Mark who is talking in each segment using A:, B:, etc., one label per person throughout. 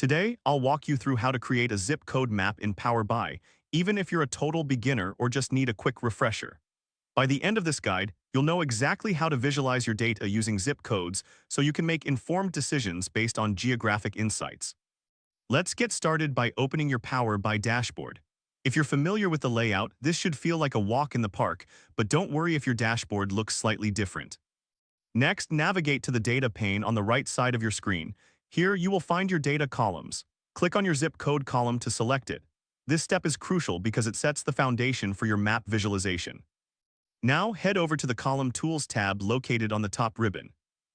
A: Today, I'll walk you through how to create a zip code map in Power BI, even if you're a total beginner or just need a quick refresher. By the end of this guide, you'll know exactly how to visualize your data using zip codes so you can make informed decisions based on geographic insights. Let's get started by opening your Power BI dashboard. If you're familiar with the layout, this should feel like a walk in the park, but don't worry if your dashboard looks slightly different. Next, navigate to the data pane on the right side of your screen. Here, you will find your data columns. Click on your zip code column to select it. This step is crucial because it sets the foundation for your map visualization. Now, head over to the Column Tools tab located on the top ribbon.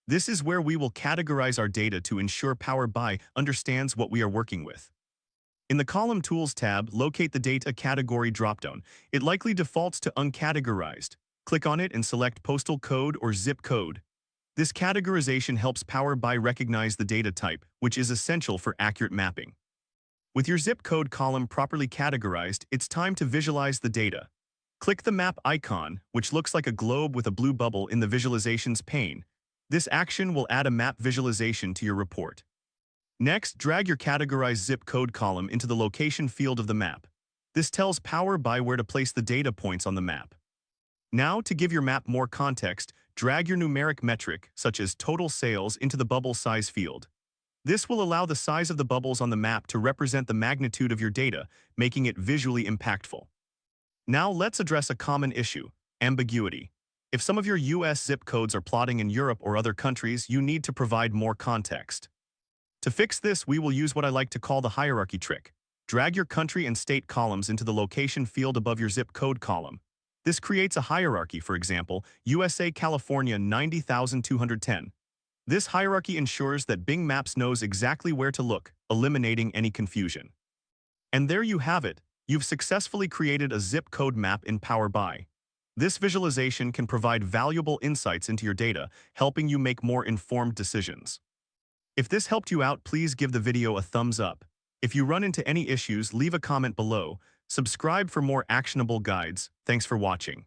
A: This is where we will categorize our data to ensure Power BI understands what we are working with. In the Column Tools tab, locate the Data Category dropdown. It likely defaults to Uncategorized. Click on it and select Postal Code or Zip Code. This categorization helps Power BI recognize the data type, which is essential for accurate mapping. With your zip code column properly categorized, it's time to visualize the data. Click the map icon, which looks like a globe with a blue bubble in the visualizations pane. This action will add a map visualization to your report. Next, drag your categorized zip code column into the location field of the map. This tells Power BI where to place the data points on the map. Now, to give your map more context, drag your numeric metric, such as total sales, into the bubble size field. This will allow the size of the bubbles on the map to represent the magnitude of your data, making it visually impactful. Now let's address a common issue: ambiguity. If some of your US zip codes are plotting in Europe or other countries, you need to provide more context. To fix this, we will use what I like to call the hierarchy trick. Drag your country and state columns into the location field above your zip code column. This creates a hierarchy, for example, USA California 90,210. This hierarchy ensures that Bing Maps knows exactly where to look, eliminating any confusion. And there you have it. You've successfully created a zip code map in Power BI. This visualization can provide valuable insights into your data, helping you make more informed decisions. If this helped you out, please give the video a thumbs up. If you run into any issues, leave a comment below. Subscribe for more actionable guides. Thanks for watching.